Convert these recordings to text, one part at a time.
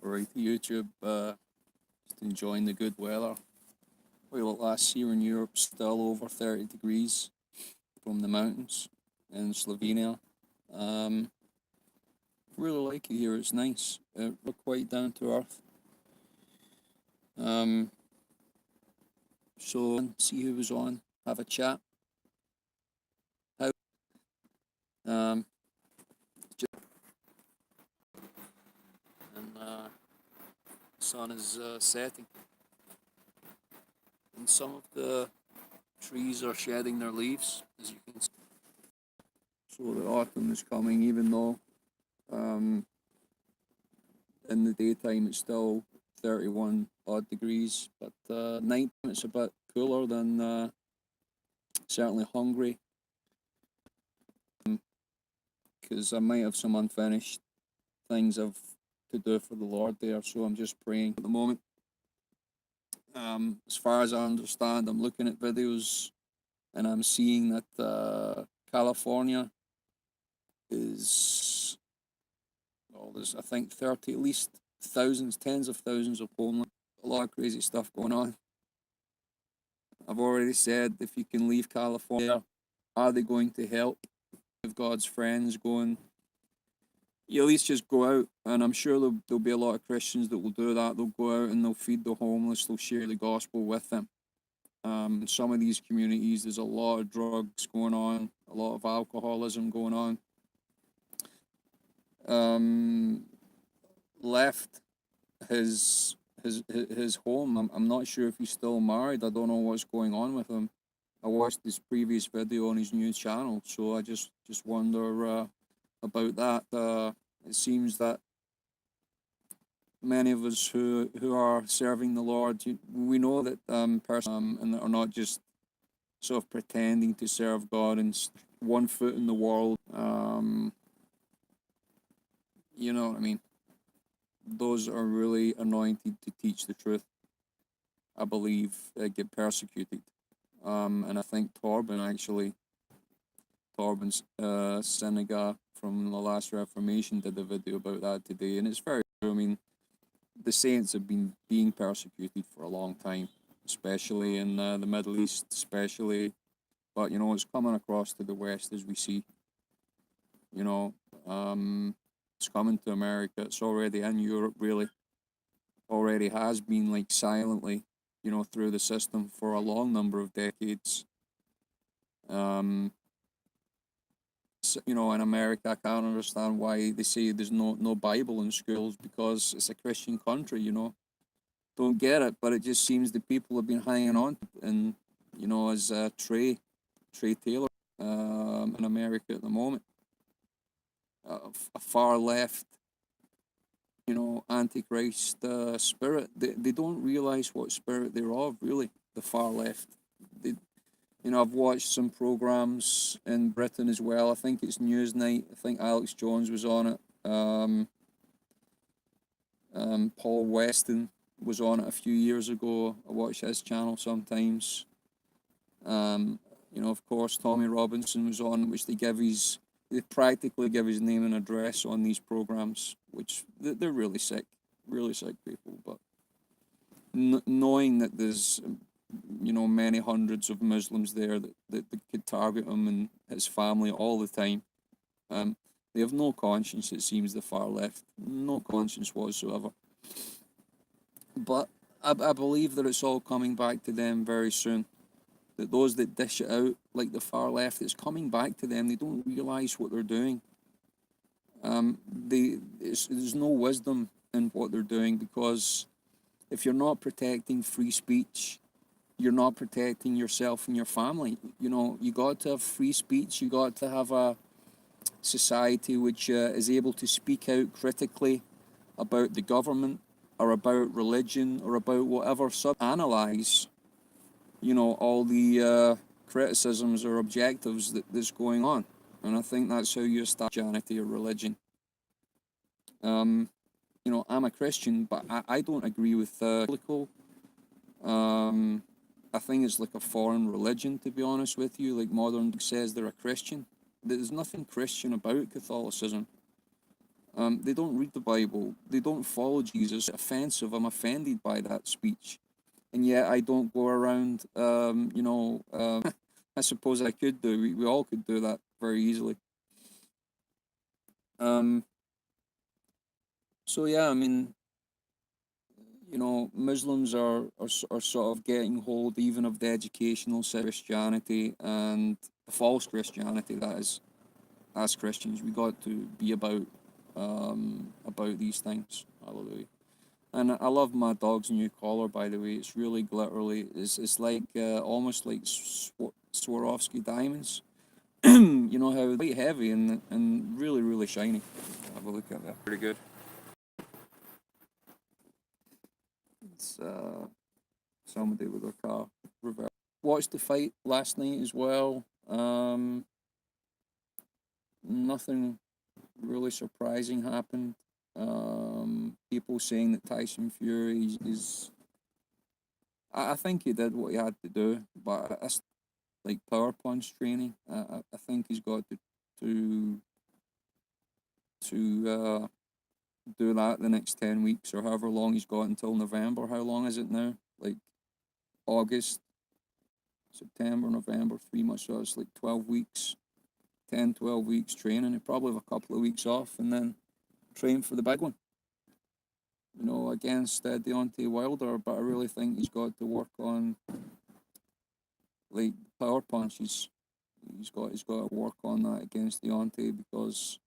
right to YouTube, just enjoying the good weather. Well, last year in Europe, still over 30 degrees from the mountains in Slovenia. Um, really like it here. It's nice. We're quite down to earth. Um, so see who was on. Have a chat. How? Um, and the sun is setting, and some of the trees are shedding their leaves, as you can see. So the autumn is coming, even though um, in the daytime it's still 31 odd degrees, but night it's a bit cooler than certainly Hungary, because I might have some unfinished things I've to do for the Lord there, so I'm just praying at the moment. As far as I understand, I'm looking at videos and I'm seeing that California is, well, there's I think 30 at least thousands, tens of thousands of homeless. A lot of crazy stuff going on. I've already said if you can leave California, are they going to help? If God's friends going, you at least just go out, and I'm sure there'll be a lot of Christians that will do that. They'll go out and they'll feed the homeless, they'll share the gospel with them. In some of these communities, there's a lot of drugs going on, a lot of alcoholism going on. Left his home. I'm not sure if he's still married. I don't know what's going on with him. I watched this previous video on his new channel, so I just wonder about that. It seems that many of us who are serving the Lord, we know that and that are not just sort of pretending to serve God and one foot in the world. You know what I mean? Those are really anointed to teach the truth, I believe, get persecuted. And I think Torben Senegal from the last Reformation did a video about that today, and it's very true. I mean, the saints have been being persecuted for a long time, especially in the Middle East, especially, but it's coming across to the West as we see. It's coming to America. It's already in Europe, really. Already has been, like, silently, through the system for a long number of decades. In America, I can't understand why they say there's no Bible in schools, because it's a Christian country, Don't get it, but it just seems the people have been hanging on, and, as Trey Taylor in America at the moment. A far left, antichrist spirit. They don't realize what spirit they're of, really, the far left. I've watched some programs in Britain as well. I think it's Newsnight. I think Alex Jones was on it. Paul Weston was on it a few years ago. I watch his channel sometimes. Of course, Tommy Robinson was on, which they practically give his name and address on these programs, which they're really sick people. But knowing that there's many hundreds of Muslims there that could target him and his family all the time, they have no conscience. It seems, the far left, no conscience whatsoever. But I believe that it's all coming back to them very soon. That those that dish it out, like the far left, it's coming back to them. They don't realize what they're doing. There's no wisdom in what they're doing, because if you're not protecting free speech, you're not protecting yourself and your family. You got to have free speech. You got to have a society which is able to speak out critically about the government or about religion or about whatever. Analyze, all the criticisms or objectives that's going on. And I think that's how you establish Christianity or religion. I'm a Christian, but I don't agree with biblical. I think it's like a foreign religion, to be honest with you. Like Modern says they're a Christian. There's nothing Christian about Catholicism. They don't read the Bible. They don't follow Jesus. Offensive. I'm offended by that speech, and yet I don't go around. I suppose I could do. We all could do that very easily. So yeah, I mean, Muslims are sort of getting hold even of the educational side of Christianity and the false Christianity, that is. As Christians, we got to be about these things. Hallelujah. And I love my dog's new collar, by the way. It's really glittery. It's like almost like Swarovski diamonds. You know how quite heavy and really really shiny. Have a look at that. Pretty good. It's somebody with their car reversed. Watched the fight last night as well. Nothing really surprising happened. People saying that Tyson Fury is. I think he did what he had to do, but it's like power punch training. I think he's got to to do that the next 10 weeks or however long he's got until November. How long is it now? Like August, September, November, 3 months. So it's like 12 weeks, 10, 12 weeks training. He'll probably have a couple of weeks off and then train for the big one. Against Deontay Wilder, but I really think he's got to work on like power punches. He's got to work on that against Deontay because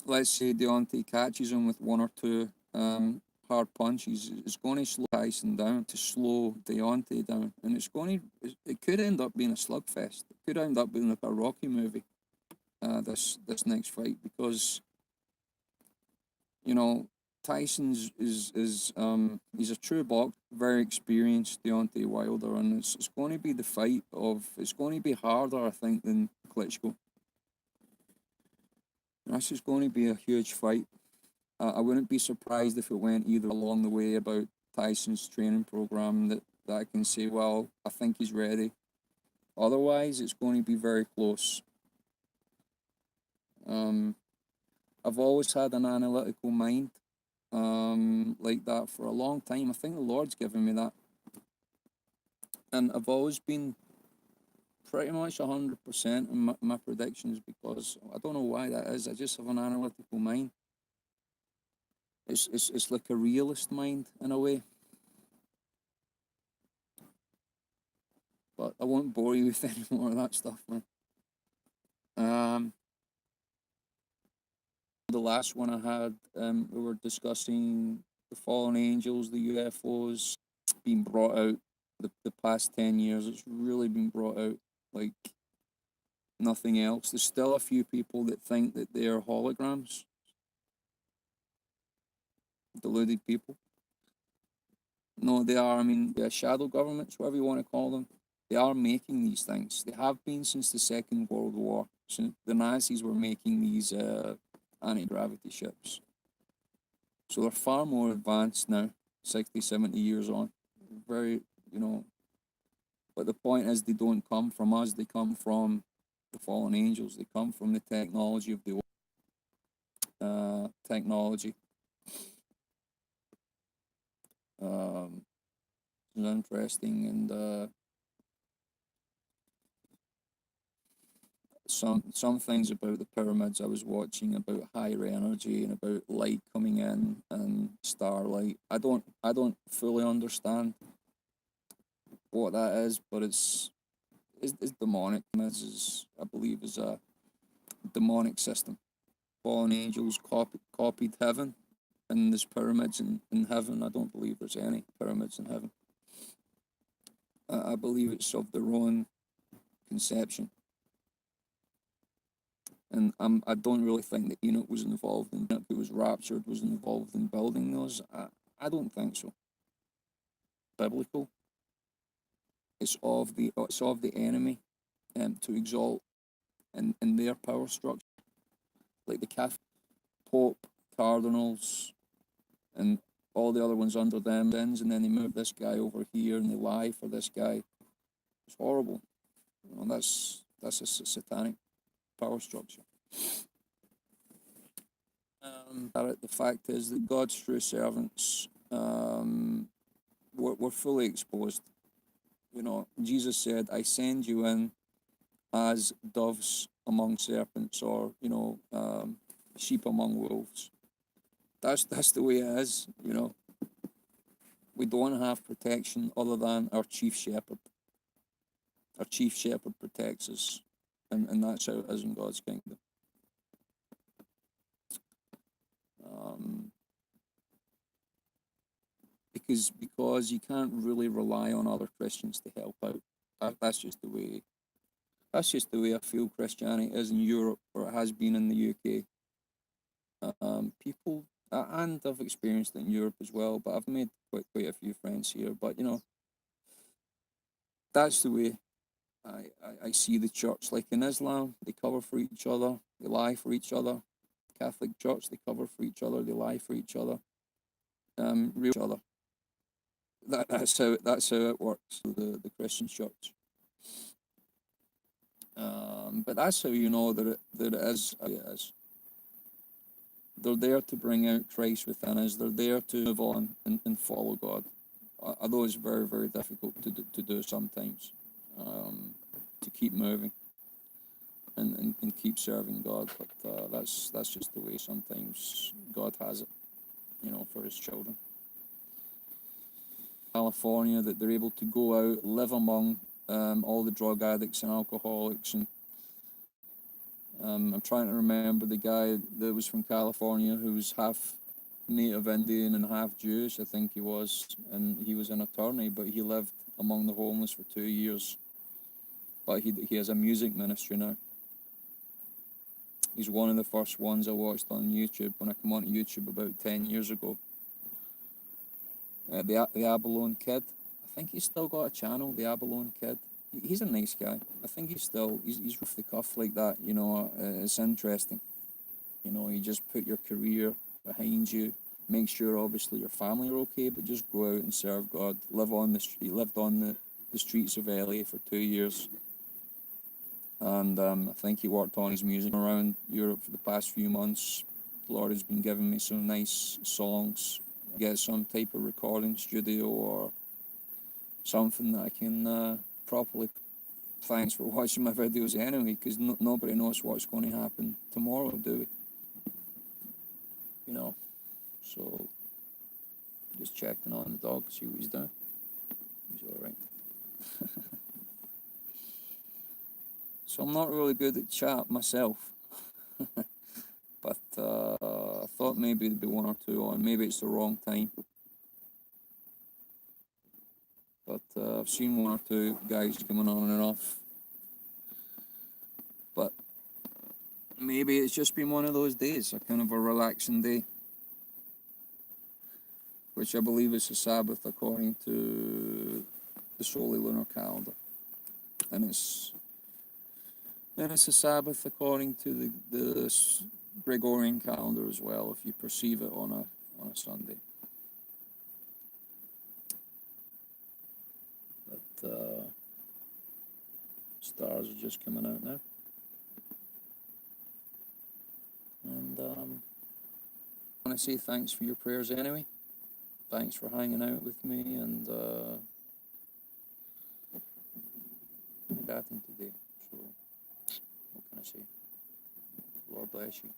let's say Deontay catches him with one or two hard punches, it's going to slow Tyson down, to slow Deontay down, and it could end up being a slugfest. It could end up being like a Rocky movie. This next fight because Tyson's is he's a true boxer, very experienced Deontay Wilder, and it's going to be the fight of it's going to be harder, I think, than Klitschko. This is going to be a huge fight. I wouldn't be surprised if it went either along the way about Tyson's training program that I can say, well, I think he's ready. Otherwise, it's going to be very close. I've always had an analytical mind. Like that for a long time. I think the Lord's given me that. And I've always been pretty much 100% in my predictions because I don't know why that is. I just have an analytical mind. It's like a realist mind in a way. But I won't bore you with any more of that stuff, man. The last one I had, we were discussing the fallen angels, the UFOs being brought out the past 10 years. It's really been brought out like nothing else. There's still a few people that think that they are holograms, deluded people. No, they are. I mean, they're shadow governments, whatever you want to call them. They are making these things. They have been since the Second World War. Since the Nazis were making these anti-gravity ships. So they're far more advanced now, 60, 70 years on. Very, but the point is they don't come from us, they come from the fallen angels. They come from the technology of the technology. It's interesting, and some things about the pyramids I was watching about higher energy and about light coming in and starlight. I don't fully understand what that is, but it's demonic. This I believe is a demonic system. Fallen angels copied heaven, and there's pyramids in heaven. I don't believe there's any pyramids in heaven. I believe it's of their own conception. And I don't really think that Enoch was involved in Enoch, who was raptured, was involved in building those. I don't think so. Biblical. It's of the enemy, to exalt in their power structure, like the Catholic Pope, cardinals, and all the other ones under them, and then they move this guy over here and they lie for this guy. It's horrible. That's a satanic power structure. The fact is that God's true servants were fully exposed. You know, Jesus said, "I send you in as doves among serpents, or sheep among wolves." That's the way it is. You know, we don't have protection other than our chief shepherd. Our chief shepherd protects us, and that's how it is in God's kingdom. Because you can't really rely on other Christians to help out. That's just the way. That's just the way I feel Christianity is in Europe, or it has been in the UK. People, and I've experienced it in Europe as well, but I've made quite a few friends here. But that's the way I see the church. Like in Islam, they cover for each other, they lie for each other. Catholic Church, they cover for each other, they lie for each other. Real each other. That's how it works. The Christian Church. But that's how you know that it is. It is. They're there to bring out Christ within us. They're there to move on and follow God. Although it's very, very difficult to do sometimes, to keep moving and keep serving God. But that's just the way sometimes God has it, for His children. California, that they're able to go out, live among all the drug addicts and alcoholics, and I'm trying to remember the guy that was from California who was half Native Indian and half Jewish, I think he was, and he was an attorney, but he lived among the homeless for 2 years. But he has a music ministry now. He's one of the first ones I watched on YouTube when I came onto YouTube about 10 years ago. The Abalone Kid. I think he's still got a channel, the Abalone Kid. He's a nice guy. I think he's off the cuff like that. It's interesting. You just put your career behind you. Make sure obviously your family are okay, but just go out and serve God. Lived on the streets of LA for 2 years. And I think he worked on his music around Europe for the past few months. The Lord has been giving me some nice songs. Get some type of recording studio or something that I can properly. Thanks for watching my videos anyway, because nobody knows what's going to happen tomorrow, do we? So just checking on the dog, see what he's doing. He's all right. So I'm not really good at chat myself, but I thought maybe there'd be one or two on. Maybe it's the wrong time. But I've seen one or two guys coming on and off. But maybe it's just been one of those days, a kind of a relaxing day, which I believe is a Sabbath according to the solar lunar calendar. And it's a Sabbath according to the Gregorian calendar as well, if you perceive it on a Sunday. But stars are just coming out now. And I want to say thanks for your prayers anyway. Thanks for hanging out with me and chatting today. So, what can I say? Lord bless you.